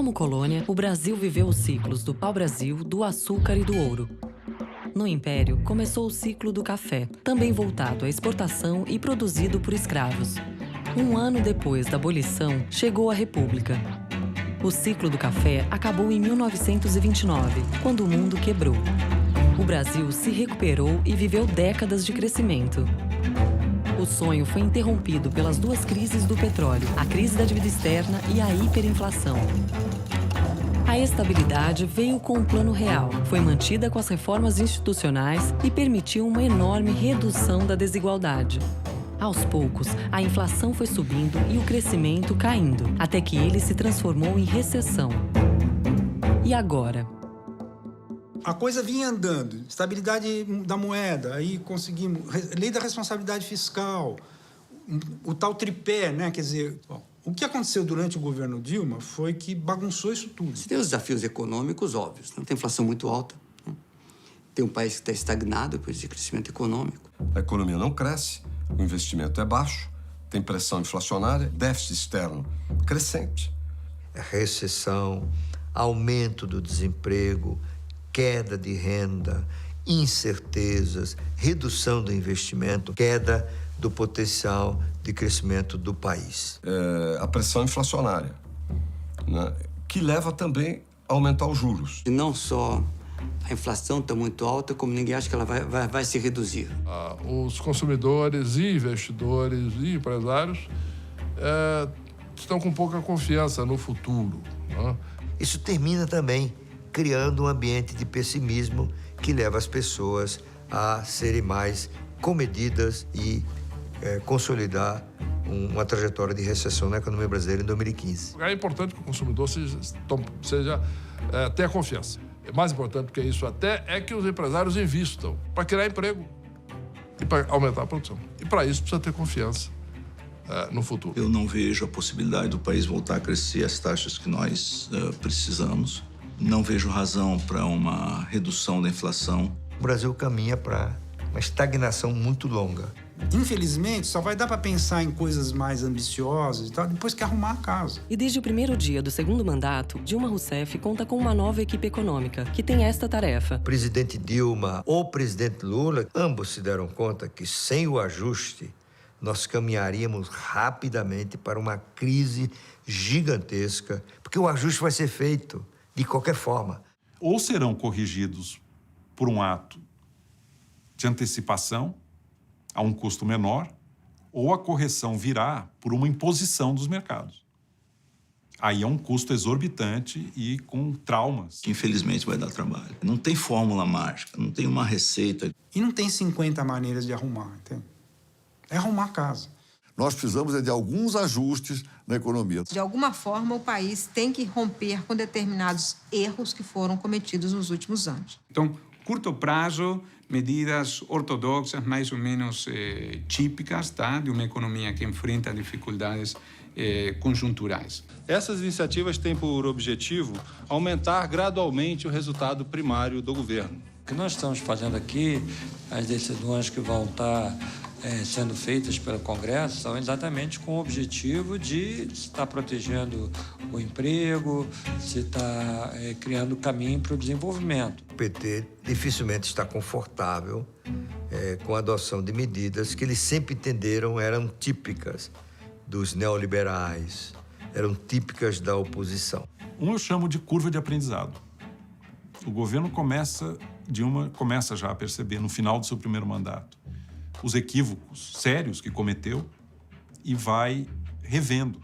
Como colônia, o Brasil viveu os ciclos do pau-brasil, do açúcar e do ouro. No Império, começou o ciclo do café, também voltado à exportação e produzido por escravos. Um ano depois da abolição, chegou a República. O ciclo do café acabou em 1929, quando o mundo quebrou. O Brasil se recuperou e viveu décadas de crescimento. O sonho foi interrompido pelas duas crises do petróleo, a crise da dívida externa e a hiperinflação. A estabilidade veio com o Plano Real, foi mantida com as reformas institucionais e permitiu uma enorme redução da desigualdade. Aos poucos, a inflação foi subindo e o crescimento caindo, até que ele se transformou em recessão. E agora? A coisa vinha andando, estabilidade da moeda, aí conseguimos, lei da responsabilidade fiscal, o tal tripé, né? Quer dizer, o que aconteceu durante o governo Dilma foi que bagunçou isso tudo. Você tem os desafios econômicos óbvios, né? Tem inflação muito alta, né? Tem um país que está estagnado depois de crescimento econômico. A economia não cresce, o investimento é baixo, tem pressão inflacionária, déficit externo crescente. Recessão, aumento do desemprego, queda de renda, incertezas, redução do investimento, queda do potencial de crescimento do país. A pressão inflacionária, né, que leva também a aumentar os juros. E não só a inflação está muito alta, como ninguém acha que ela vai se reduzir. Os consumidores e investidores e empresários estão com pouca confiança no futuro, né? Isso termina também criando um ambiente de pessimismo que leva as pessoas a serem mais comedidas e consolidar uma trajetória de recessão na economia brasileira em 2015. É importante que o consumidor tenha confiança. Mais importante do que isso até é que os empresários investam para criar emprego e para aumentar a produção. E para isso precisa ter confiança no futuro. Eu não vejo a possibilidade do país voltar a crescer as taxas que nós precisamos. Não vejo razão para uma redução da inflação. O Brasil caminha para uma estagnação muito longa. Infelizmente, só vai dar para pensar em coisas mais ambiciosas e tal depois que arrumar a casa. E desde o primeiro dia do segundo mandato, Dilma Rousseff conta com uma nova equipe econômica, que tem esta tarefa. O presidente Dilma ou o presidente Lula, ambos se deram conta que sem o ajuste, nós caminharíamos rapidamente para uma crise gigantesca, porque o ajuste vai ser feito de qualquer forma. Ou serão corrigidos por um ato de antecipação a um custo menor, ou a correção virá por uma imposição dos mercados. Aí é um custo exorbitante e com traumas. Que infelizmente vai dar trabalho. Não tem fórmula mágica, não tem uma receita. E não tem 50 maneiras de arrumar, entende? É arrumar a casa. Nós precisamos de alguns ajustes na economia. De alguma forma, o país tem que romper com determinados erros que foram cometidos nos últimos anos. Então, curto prazo, medidas ortodoxas, mais ou menos típicas, tá? De uma economia que enfrenta dificuldades conjunturais. Essas iniciativas têm por objetivo aumentar gradualmente o resultado primário do governo. O que nós estamos fazendo aqui, as decisões que vão estar sendo feitas pelo Congresso são exatamente com o objetivo de estar protegendo o emprego, se estar criando caminho para o desenvolvimento. O PT dificilmente está confortável com a adoção de medidas que eles sempre entenderam eram típicas dos neoliberais, eram típicas da oposição. Eu chamo de curva de aprendizado. O governo Dilma começa já a perceber, no final do seu primeiro mandato, os equívocos sérios que cometeu e vai revendo,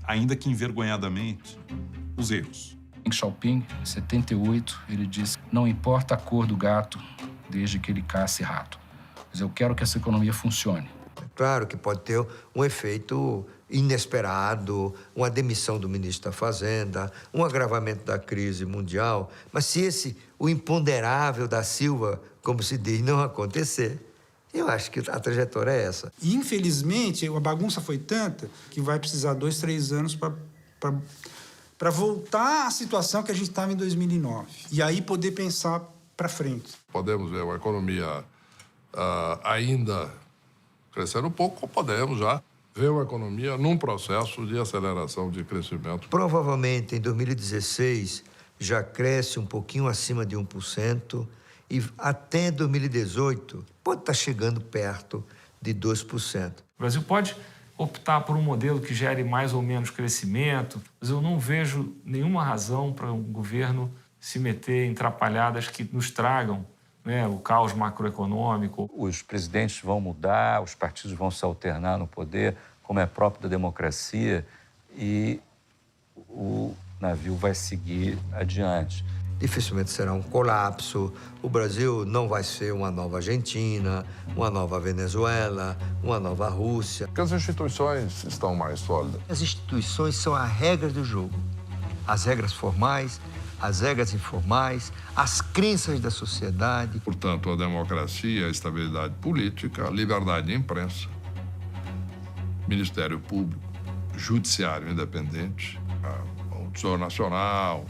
ainda que envergonhadamente, os erros. Deng Xiaoping, em 78, ele disse: não importa a cor do gato, desde que ele casse rato. Mas eu quero que essa economia funcione. Claro que pode ter um efeito inesperado, uma demissão do ministro da Fazenda, um agravamento da crise mundial, mas se o imponderável da Silva, como se diz, não acontecer, eu acho que a trajetória é essa. E, infelizmente, a bagunça foi tanta que vai precisar 2, 3 anos para voltar à situação que a gente estava em 2009. E aí poder pensar para frente. Podemos ver uma economia ainda crescendo um pouco, ou podemos já Vê a economia num processo de aceleração de crescimento. Provavelmente, em 2016, já cresce um pouquinho acima de 1% e até 2018 pode estar chegando perto de 2%. O Brasil pode optar por um modelo que gere mais ou menos crescimento, mas eu não vejo nenhuma razão para um governo se meter em atrapalhadas que nos tragam, né, o caos macroeconômico. Os presidentes vão mudar, os partidos vão se alternar no poder, como é próprio da democracia, e o navio vai seguir adiante. Dificilmente será um colapso. O Brasil não vai ser uma nova Argentina, uma nova Venezuela, uma nova Rússia. Porque as instituições estão mais sólidas. As instituições são a regra do jogo. As regras formais, as regras informais, as crenças da sociedade. Portanto, a democracia, a estabilidade política, a liberdade de imprensa, Ministério Público, Judiciário independente, o Tesouro Nacional,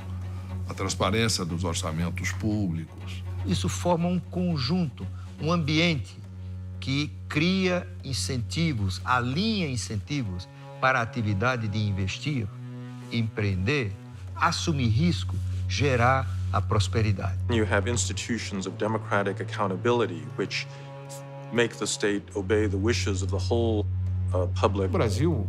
a transparência dos orçamentos públicos. Isso forma um conjunto, um ambiente que cria incentivos, alinha incentivos para a atividade de investir, empreender, assumir risco, gerar a prosperidade. You have institutions of democratic accountability which make the state obey the wishes of the whole public. O Brasil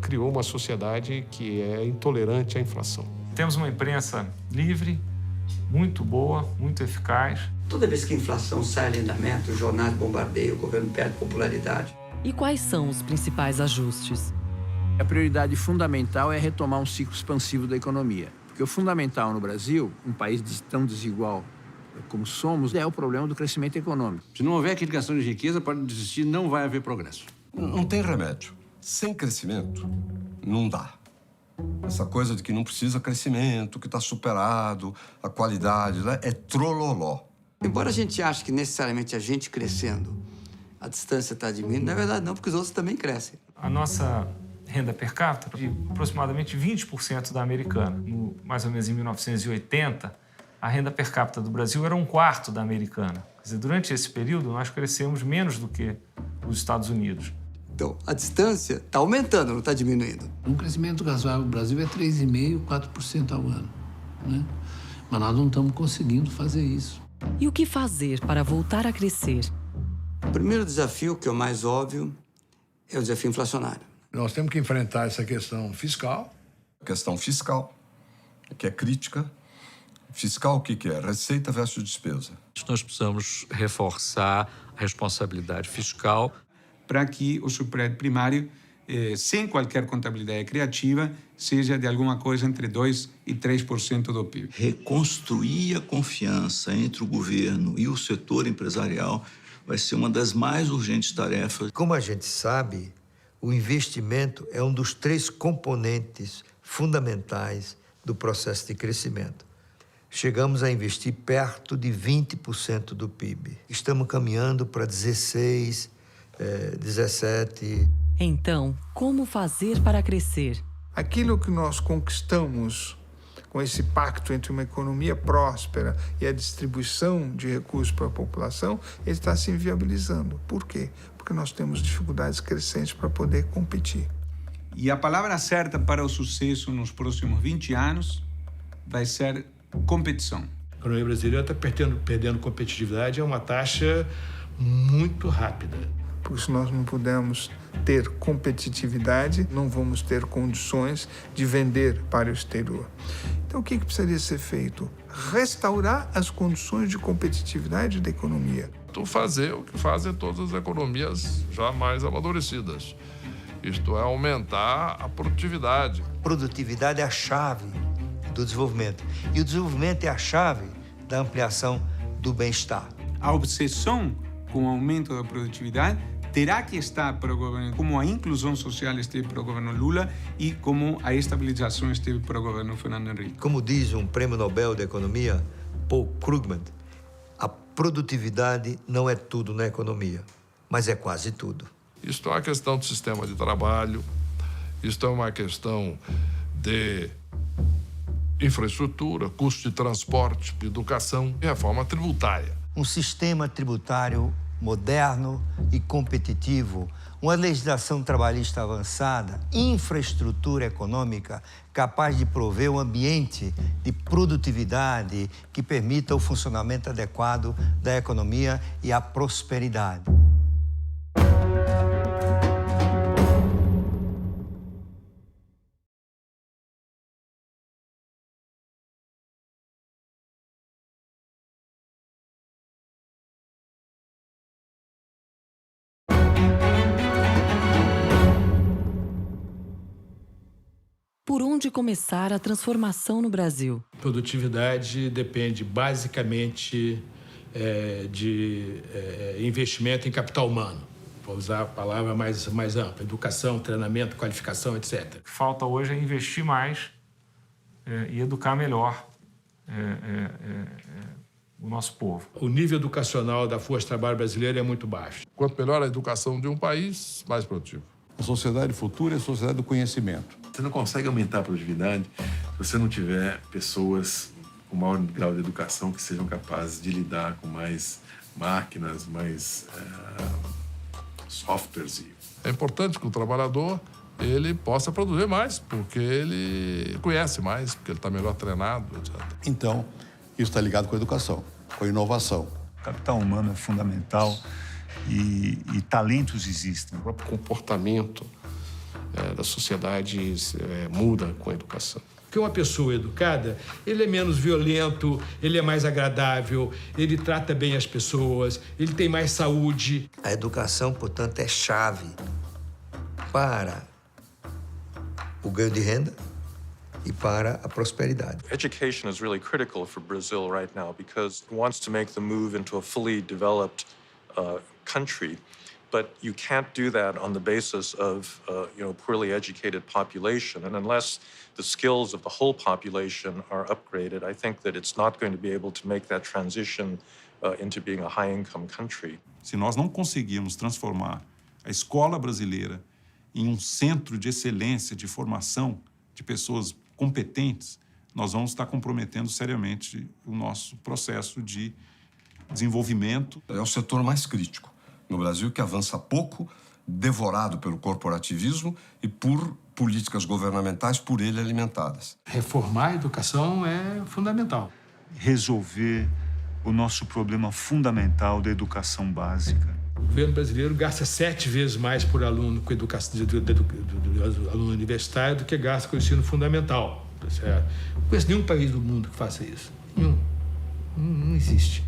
criou uma sociedade que é intolerante à inflação. Temos uma imprensa livre, muito boa, muito eficaz. Toda vez que a inflação sai além da meta, os jornais bombardeiam, o governo perde popularidade. E quais são os principais ajustes? A prioridade fundamental é retomar um ciclo expansivo da economia. Porque o fundamental no Brasil, um país tão desigual como somos, é o problema do crescimento econômico. Se não houver criação de riqueza, pode desistir, não vai haver progresso. Não tem remédio. Sem crescimento, não dá. Essa coisa de que não precisa crescimento, que está superado, a qualidade, né? É trololó. Embora a gente ache que necessariamente a gente crescendo, a distância está diminuindo, na verdade não, porque os outros também crescem. A nossa renda per capita de aproximadamente 20% da americana. Mais ou menos em 1980, a renda per capita do Brasil era 1/4 da americana. Quer dizer, durante esse período, nós crescemos menos do que os Estados Unidos. Então, a distância está aumentando, não está diminuindo. Um crescimento razoável no Brasil é 3,5%, 4% ao ano, né? Mas nós não estamos conseguindo fazer isso. E o que fazer para voltar a crescer? O primeiro desafio, que é o mais óbvio, é o desafio inflacionário. Nós temos que enfrentar essa questão fiscal. A questão fiscal, que é crítica. Fiscal, o que é? Receita versus despesa. Nós precisamos reforçar a responsabilidade fiscal para que o superávit primário, sem qualquer contabilidade criativa, seja de alguma coisa entre 2% e 3% do PIB. Reconstruir a confiança entre o governo e o setor empresarial vai ser uma das mais urgentes tarefas. Como a gente sabe, o investimento é um dos 3 componentes fundamentais do processo de crescimento. Chegamos a investir perto de 20% do PIB. Estamos caminhando para 16%, 17%. Então, como fazer para crescer? Aquilo que nós conquistamos com esse pacto entre uma economia próspera e a distribuição de recursos para a população, ele está se inviabilizando. Por quê? Porque nós temos dificuldades crescentes para poder competir. E a palavra certa para o sucesso nos próximos 20 anos vai ser competição. A economia brasileira está perdendo competitividade a uma taxa muito rápida. Porque se nós não pudermos ter competitividade, não vamos ter condições de vender para o exterior. Então, o que precisaria ser feito? Restaurar as condições de competitividade da economia. Fazer o que fazem todas as economias já mais amadurecidas. Isto é, aumentar a produtividade. Produtividade é a chave do desenvolvimento. E o desenvolvimento é a chave da ampliação do bem-estar. A obsessão com o aumento da produtividade terá que estar para o governo, como a inclusão social esteve para o governo Lula e como a estabilização esteve para o governo Fernando Henrique. Como diz um prêmio Nobel de Economia, Paul Krugman, a produtividade não é tudo na economia, mas é quase tudo. Isto é uma questão do sistema de trabalho, isto é uma questão de infraestrutura, custo de transporte, de educação e reforma tributária. Um sistema tributário moderno e competitivo, uma legislação trabalhista avançada, infraestrutura econômica capaz de prover um ambiente de produtividade que permita o funcionamento adequado da economia e a prosperidade. Por onde começar a transformação no Brasil? Produtividade depende basicamente de investimento em capital humano. Vou usar a palavra mais ampla: educação, treinamento, qualificação, etc. O que falta hoje é investir mais e educar melhor o nosso povo. O nível educacional da força de trabalho brasileira é muito baixo. Quanto melhor a educação de um país, mais produtivo. A sociedade futura é a sociedade do conhecimento. Você não consegue aumentar a produtividade se você não tiver pessoas com maior grau de educação que sejam capazes de lidar com mais máquinas, mais softwares. É importante que o trabalhador ele possa produzir mais, porque ele conhece mais, porque ele está melhor treinado, etc. Então, isso está ligado com a educação, com a inovação. O capital humano é fundamental e talentos existem. O próprio comportamento da sociedade muda com a educação. Porque uma pessoa educada, ele é menos violento, ele é mais agradável, ele trata bem as pessoas, ele tem mais saúde. A educação, portanto, é chave para o ganho de renda e para a prosperidade. Education is really critical for Brazil right now because it wants to make the move into a fully developed country. But you can't do that on the basis of, poorly educated population. And unless the skills of the whole population are upgraded, I think that it's not going to be able to make that transition into being a high-income country. Se nós não conseguirmos transformar a escola brasileira em um centro de excelência, de formação de pessoas competentes, nós vamos estar comprometendo seriamente o nosso processo de desenvolvimento. É o setor mais crítico no Brasil, que avança pouco, devorado pelo corporativismo e por políticas governamentais por ele alimentadas. Reformar a educação é fundamental. Resolver o nosso problema fundamental da educação básica. O governo brasileiro gasta 7 vezes mais por aluno com educação do aluno universitário do que gasta com o ensino fundamental. Certo? Não conheço nenhum país do mundo que faça isso. Nenhum. Não existe.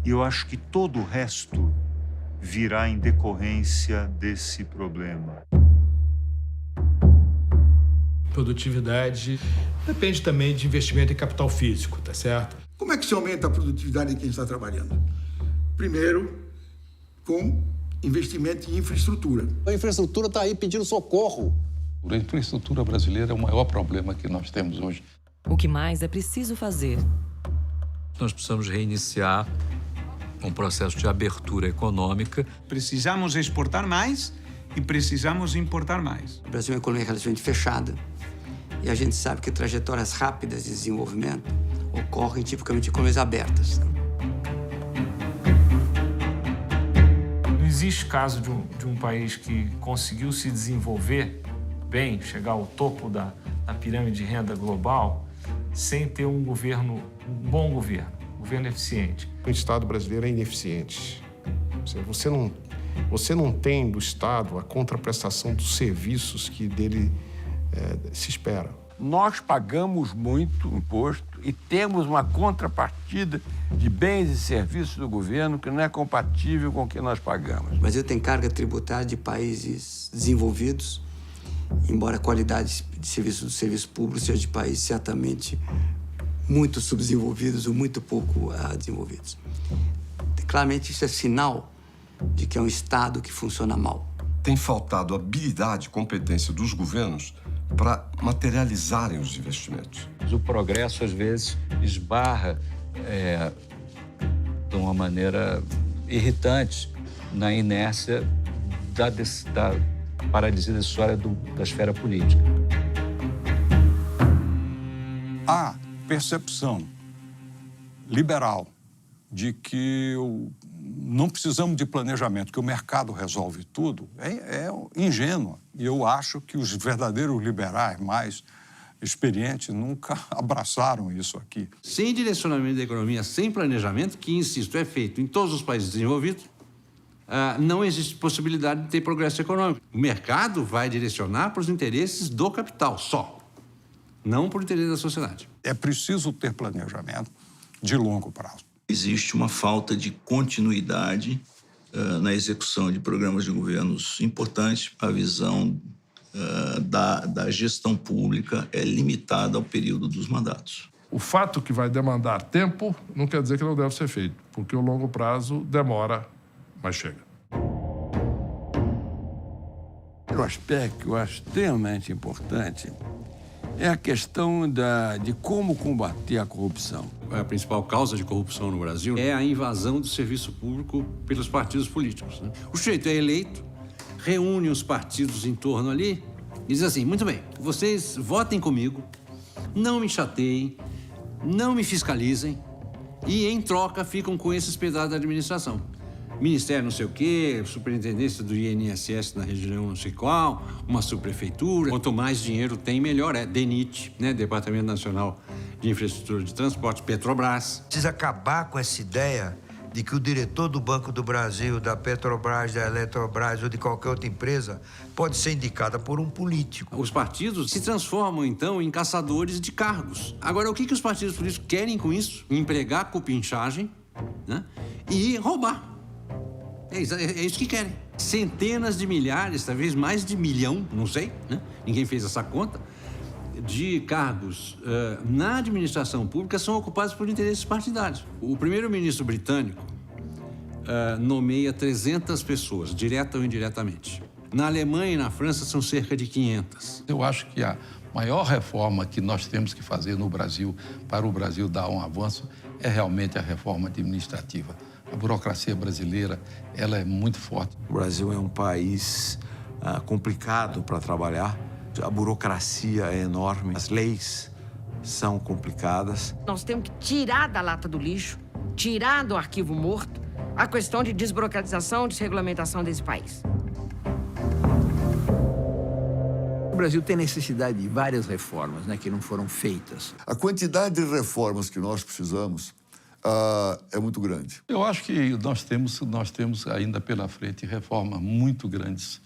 E eu acho que todo o resto virá em decorrência desse problema. Produtividade depende também de investimento em capital físico, tá certo? Como é que se aumenta a produtividade de quem está trabalhando? Primeiro, com investimento em infraestrutura. A infraestrutura está aí pedindo socorro. A infraestrutura brasileira é o maior problema que nós temos hoje. O que mais é preciso fazer? Nós precisamos reiniciar um processo de abertura econômica. Precisamos exportar mais e precisamos importar mais. O Brasil é uma economia relativamente fechada e a gente sabe que trajetórias rápidas de desenvolvimento ocorrem tipicamente em economias abertas. Não existe caso de um país que conseguiu se desenvolver bem, chegar ao topo da pirâmide de renda global, sem ter um bom governo eficiente. O Estado brasileiro é ineficiente. Você não tem do Estado a contraprestação dos serviços que dele se espera. Nós pagamos muito imposto e temos uma contrapartida de bens e serviços do governo que não é compatível com o que nós pagamos. O Brasil tem carga tributária de países desenvolvidos, embora a qualidade de serviço do serviço público seja de países certamente muito subdesenvolvidos ou muito pouco desenvolvidos. Claramente isso é sinal de que é um Estado que funciona mal. Tem faltado habilidade e competência dos governos para materializarem os investimentos. O progresso, às vezes, esbarra de uma maneira irritante na inércia da paralisia decisória da esfera política. A percepção liberal de que não precisamos de planejamento, que o mercado resolve tudo, é ingênua. E eu acho que os verdadeiros liberais mais experientes nunca abraçaram isso aqui. Sem direcionamento da economia, sem planejamento, que, insisto, é feito em todos os países desenvolvidos, não existe possibilidade de ter progresso econômico. O mercado vai direcionar para os interesses do capital só, não para o interesse da sociedade. É preciso ter planejamento de longo prazo. Existe uma falta de continuidade na execução de programas de governos importantes. A visão da gestão pública é limitada ao período dos mandatos. O fato que vai demandar tempo não quer dizer que não deve ser feito, porque o longo prazo demora, mas chega. O aspecto que eu acho extremamente importante é a questão de como combater a corrupção. A principal causa de corrupção no Brasil é a invasão do serviço público pelos partidos políticos, né? O sujeito é eleito, reúne os partidos em torno ali e diz assim, muito bem, vocês votem comigo, não me chateiem, não me fiscalizem e, em troca, ficam com esses pedaços da administração. Ministério não sei o quê, superintendência do INSS na região não sei qual, uma subprefeitura. Quanto mais dinheiro tem, melhor é. DENIT, né? Departamento Nacional de Infraestrutura de Transporte, Petrobras. Precisa acabar com essa ideia de que o diretor do Banco do Brasil, da Petrobras, da Eletrobras ou de qualquer outra empresa pode ser indicada por um político. Os partidos se transformam, então, em caçadores de cargos. Agora, o que os partidos políticos querem com isso? Empregar cupinchagem, né? E roubar. É isso que querem. Centenas de milhares, talvez mais de 1 milhão, não sei, né? Ninguém fez essa conta, de cargos na administração pública são ocupados por interesses partidários. O primeiro-ministro britânico nomeia 300 pessoas, direta ou indiretamente. Na Alemanha e na França são cerca de 500. Eu acho que a maior reforma que nós temos que fazer no Brasil, para o Brasil dar um avanço, é realmente a reforma administrativa. A burocracia brasileira, ela é muito forte. O Brasil é um país complicado para trabalhar. A burocracia é enorme, as leis são complicadas. Nós temos que tirar da lata do lixo, tirar do arquivo morto, a questão de desburocratização, desregulamentação desse país. O Brasil tem necessidade de várias reformas, né, que não foram feitas. A quantidade de reformas que nós precisamos é muito grande. Eu acho que nós temos ainda pela frente reformas muito grandes.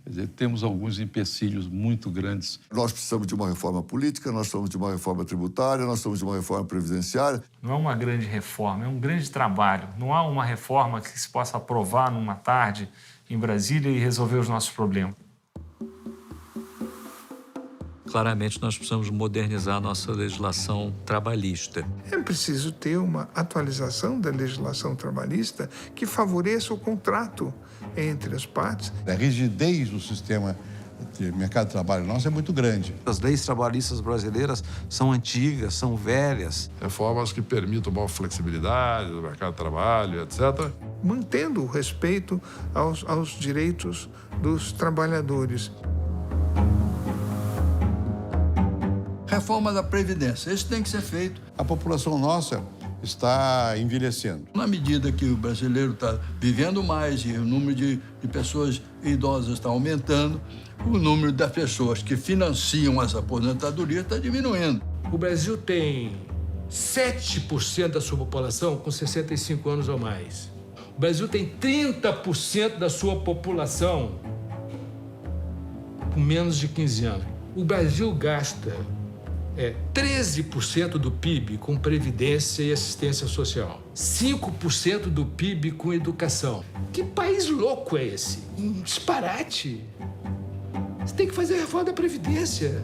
Quer dizer, temos alguns empecilhos muito grandes. Nós precisamos de uma reforma política, nós precisamos de uma reforma tributária, nós precisamos de uma reforma previdenciária. Não é uma grande reforma, é um grande trabalho. Não há uma reforma que se possa aprovar numa tarde em Brasília e resolver os nossos problemas. Claramente, nós precisamos modernizar a nossa legislação trabalhista. É preciso ter uma atualização da legislação trabalhista que favoreça o contrato entre as partes. A rigidez do sistema de mercado de trabalho nosso é muito grande. As leis trabalhistas brasileiras são antigas, são velhas. Reformas que permitam maior flexibilidade do mercado de trabalho, etc. Mantendo o respeito aos direitos dos trabalhadores. Reforma da Previdência, isso tem que ser feito. A população nossa está envelhecendo. Na medida que o brasileiro está vivendo mais e o número de pessoas idosas está aumentando, o número das pessoas que financiam as aposentadorias está diminuindo. O Brasil tem 7% da sua população com 65 anos ou mais. O Brasil tem 30% da sua população com menos de 15 anos. O Brasil gasta 13% do PIB com previdência e assistência social. 5% do PIB com educação. Que país louco é esse? Um disparate. Você tem que fazer a reforma da Previdência.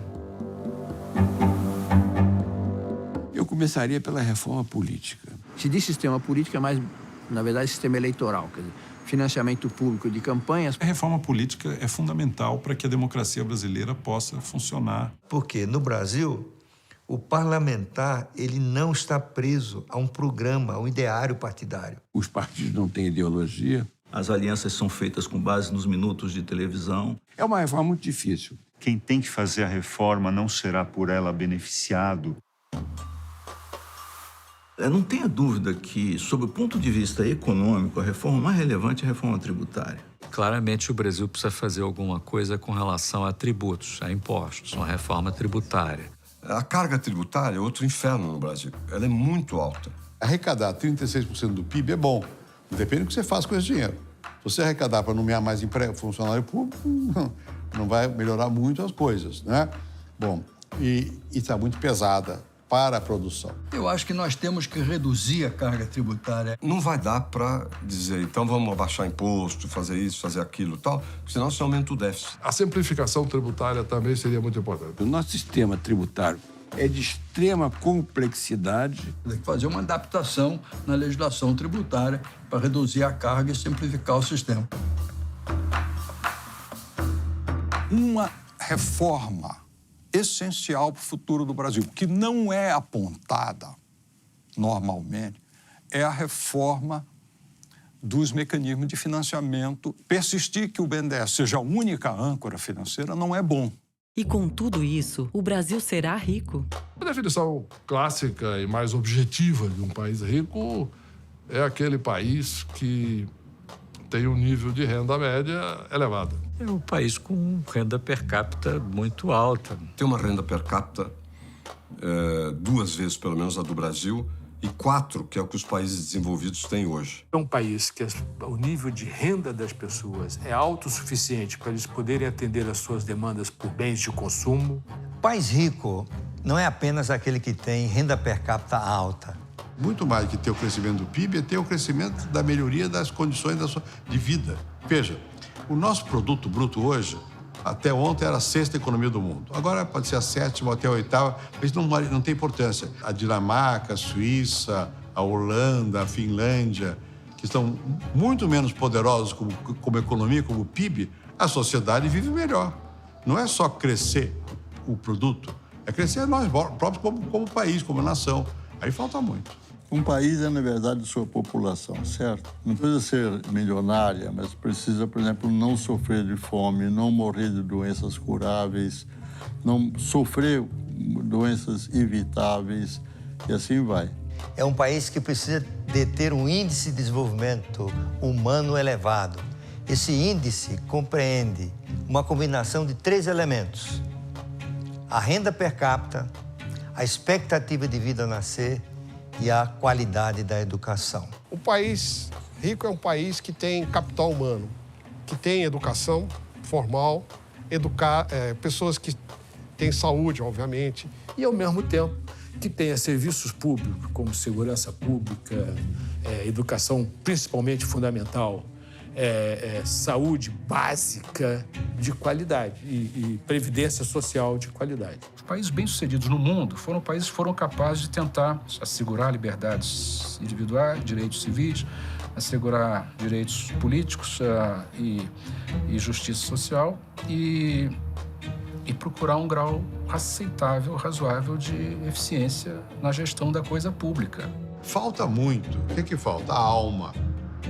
Eu começaria pela reforma política. Se diz sistema político, é mais, na verdade, sistema eleitoral. Quer dizer, financiamento público de campanhas. A reforma política é fundamental para que a democracia brasileira possa funcionar. Porque no Brasil, o parlamentar ele não está preso a um programa, a um ideário partidário. Os partidos não têm ideologia. As alianças são feitas com base nos minutos de televisão. É uma reforma muito difícil. Quem tem que fazer a reforma não será por ela beneficiado. Não tenha dúvida que, sob o ponto de vista econômico, a reforma mais relevante é a reforma tributária. Claramente, o Brasil precisa fazer alguma coisa com relação a tributos, a impostos, uma reforma tributária. A carga tributária é outro inferno no Brasil. Ela é muito alta. Arrecadar 36% do PIB é bom. Depende do que você faz com esse dinheiro. Se você arrecadar para nomear mais funcionário público, não vai melhorar muito as coisas, né? Bom, e está muito pesada para a produção. Eu acho que nós temos que reduzir a carga tributária. Não vai dar para dizer, então vamos abaixar imposto, fazer isso, fazer aquilo e tal, senão você aumenta o déficit. A simplificação tributária também seria muito importante. O nosso sistema tributário é de extrema complexidade. Tem que fazer uma adaptação na legislação tributária para reduzir a carga e simplificar o sistema. Uma reforma essencial para o futuro do Brasil, que não é apontada normalmente, é a reforma dos mecanismos de financiamento. Persistir que o BNDES seja a única âncora financeira não é bom. E com tudo isso, o Brasil será rico? A definição clássica e mais objetiva de um país rico é aquele país que tem um nível de renda média elevada. É um país com renda per capita muito alta. Tem uma renda per capita 2 vezes, pelo menos, a do Brasil, e 4, que é o que os países desenvolvidos têm hoje. É um país que o nível de renda das pessoas é autossuficiente para eles poderem atender às suas demandas por bens de consumo. País rico não é apenas aquele que tem renda per capita alta. Muito mais do que ter o crescimento do PIB é ter o crescimento da melhoria das condições de vida. Veja, o nosso produto bruto hoje, até ontem, era a 6ª economia do mundo. Agora pode ser a 7ª, até a 8ª, mas não tem importância. A Dinamarca, a Suíça, a Holanda, a Finlândia, que estão muito menos poderosos como economia, como PIB, a sociedade vive melhor. Não é só crescer o produto, é crescer nós próprios como país, como nação. Aí falta muito. Um país é, na verdade, sua população, certo? Não precisa ser milionária, mas precisa, por exemplo, não sofrer de fome, não morrer de doenças curáveis, não sofrer doenças evitáveis e assim vai. É um país que precisa de ter um índice de desenvolvimento humano elevado. Esse índice compreende uma combinação de 3 elementos: a renda per capita, a expectativa de vida a nascer e a qualidade da educação. O país rico é um país que tem capital humano, que tem educação formal, pessoas que têm saúde, obviamente, e, ao mesmo tempo, que tenha serviços públicos, como segurança pública, educação principalmente fundamental, saúde básica de qualidade e previdência social de qualidade. Os países bem-sucedidos no mundo foram países que foram capazes de tentar assegurar liberdades individuais, direitos civis, assegurar direitos políticos e justiça social e procurar um grau aceitável, razoável de eficiência na gestão da coisa pública. Falta muito. O que falta? A alma.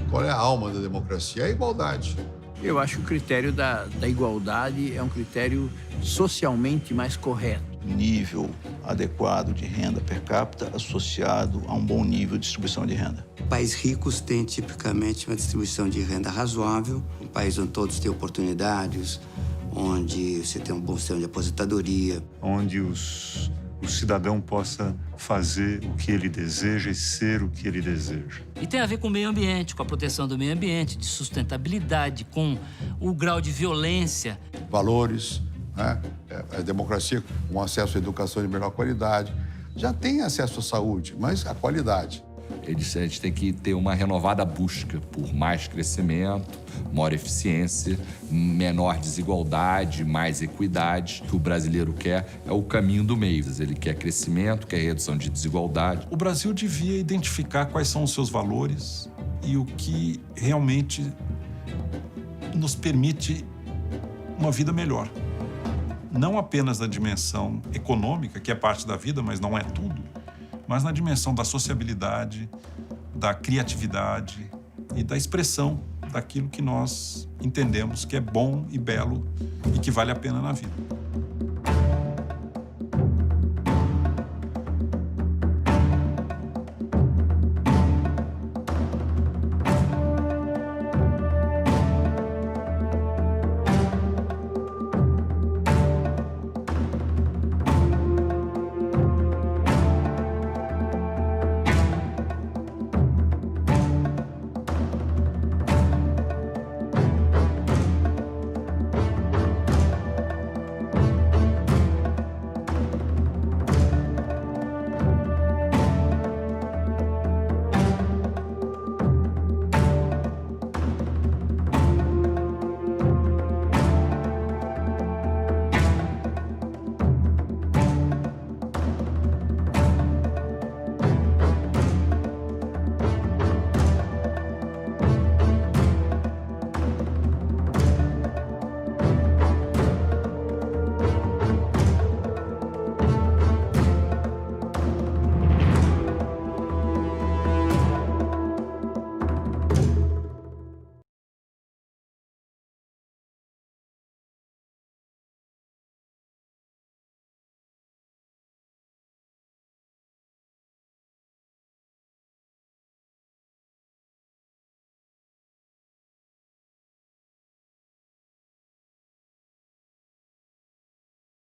Qual é a alma da democracia? É a igualdade. Eu acho que o critério da igualdade é um critério socialmente mais correto. Nível adequado de renda per capita associado a um bom nível de distribuição de renda. Países ricos têm tipicamente uma distribuição de renda razoável, um país onde todos têm oportunidades, onde você tem um bom sistema de aposentadoria. Onde o cidadão possa fazer o que ele deseja e ser o que ele deseja. E tem a ver com o meio ambiente, com a proteção do meio ambiente, de sustentabilidade, com o grau de violência. Valores, né? A democracia com acesso à educação de melhor qualidade. Já tem acesso à saúde, mas a qualidade. A gente tem que ter uma renovada busca por mais crescimento, maior eficiência, menor desigualdade, mais equidade. O que o brasileiro quer é o caminho do meio. Ele quer crescimento, quer redução de desigualdade. O Brasil devia identificar quais são os seus valores e o que realmente nos permite uma vida melhor. Não apenas na dimensão econômica, que é parte da vida, mas não é tudo, mas na dimensão da sociabilidade, da criatividade e da expressão daquilo que nós entendemos que é bom e belo e que vale a pena na vida.